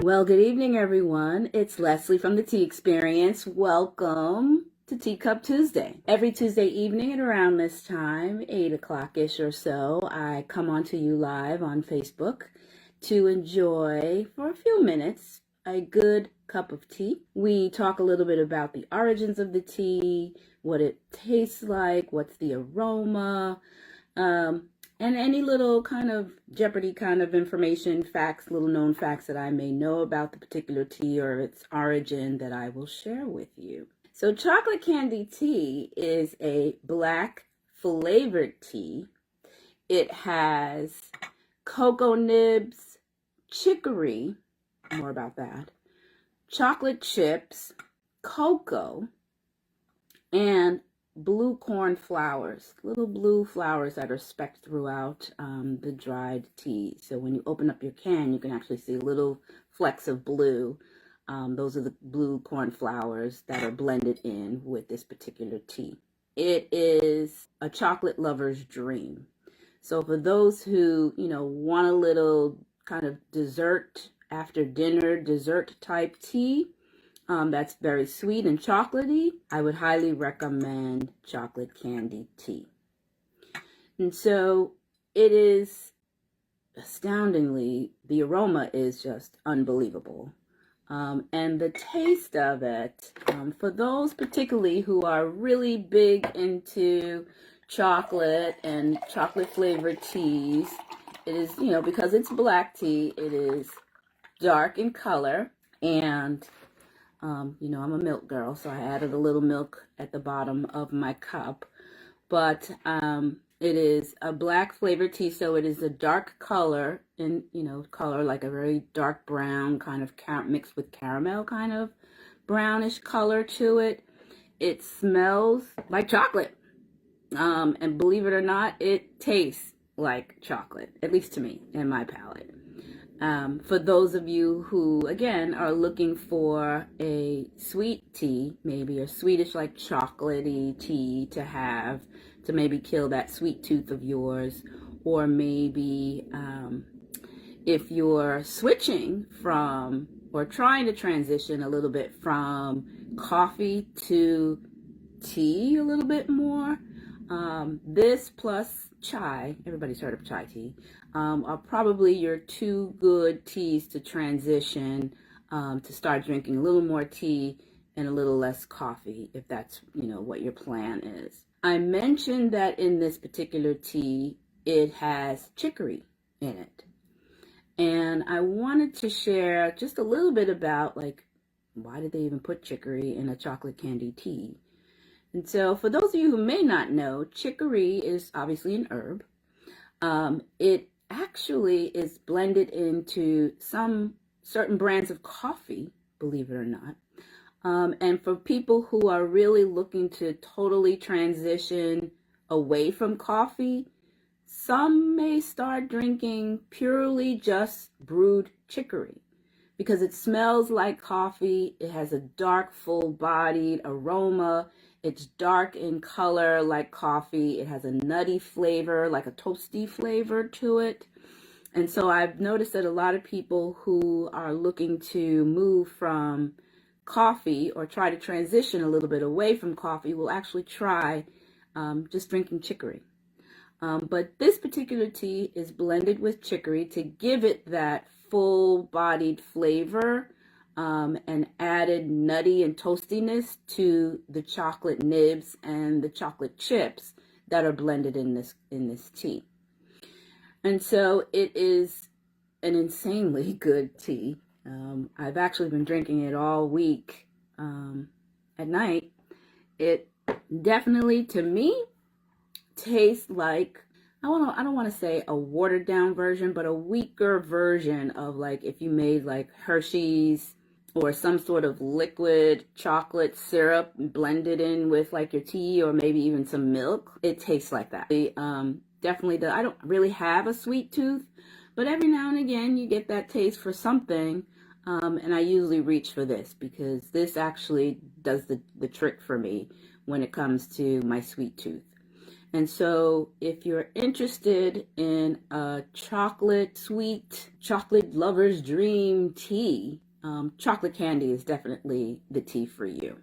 Well, good evening, everyone. It's Leslie from the Tea Experience. Welcome to Teacup Tuesday. Every Tuesday evening at around this time, 8 o'clock-ish or so, I come on to you live on Facebook to enjoy, for a few minutes, a good cup of tea. We talk a little bit about the origins of the tea, what it tastes like, what's the aroma, and any little kind of Jeopardy kind of information, facts, little known facts that I may know about the particular tea or its origin that I will share with you. So chocolate candy tea is a black flavored tea. It has cocoa nibs, chicory, more about that, chocolate chips, cocoa, and blue corn flowers, little blue flowers that are specked throughout the dried tea. So when you open up your can, you can actually see little flecks of blue. Those are the blue corn flowers that are blended in with this particular tea. It is a chocolate lover's dream. So for those who, want a little kind of dessert after dinner, dessert type tea, that's very sweet and chocolatey, I would highly recommend chocolate candy tea. And so it is astoundingly, the aroma is just unbelievable. And the taste of it, for those particularly who are really big into chocolate and chocolate flavored teas, it is, because it's black tea, it is dark in color, and I'm a milk girl, so I added a little milk at the bottom of my cup. But it is a black flavored tea, so it is a dark color, and color like a very dark brown, kind of mixed with caramel, kind of brownish color to it. It smells like chocolate, and believe it or not, it tastes like chocolate, at least to me, in my palate. For those of you who, again, are looking for a sweet tea, maybe a sweetish, like chocolatey tea to have, to maybe kill that sweet tooth of yours, or maybe if you're switching from, or trying to transition a little bit from coffee to tea a little bit more, this plus chai, everybody's heard of chai tea, are probably your two good teas to transition, to start drinking a little more tea and a little less coffee, if that's, what your plan is. I mentioned that in this particular tea, it has chicory in it. And I wanted to share just a little bit about, why did they even put chicory in a chocolate candy tea? And so for those of you who may not know, chicory is obviously an herb. It actually is blended into some certain brands of coffee, believe it or not. And for people who are really looking to totally transition away from coffee, some may start drinking purely just brewed chicory, because it smells like coffee. It has a dark, full-bodied aroma. It's dark in color like coffee. It has a nutty flavor, like a toasty flavor to it. And so I've noticed that a lot of people who are looking to move from coffee or try to transition a little bit away from coffee will actually try just drinking chicory. But this particular tea is blended with chicory to give it that full-bodied flavor, and added nutty and toastiness to the chocolate nibs and the chocolate chips that are blended in this tea. And so it is an insanely good tea. I've actually been drinking it all week at night. It definitely, to me, tastes like, I don't want to say a watered down version, but a weaker version of, like, if you made like Hershey's or some sort of liquid chocolate syrup blended in with like your tea, or maybe even some milk. It tastes like that. Definitely I don't really have a sweet tooth, but every now and again you get that taste for something. And I usually reach for this, because this actually does the trick for me when it comes to my sweet tooth. And so if you're interested in a chocolate sweet, chocolate lover's dream tea, chocolate candy is definitely the tea for you.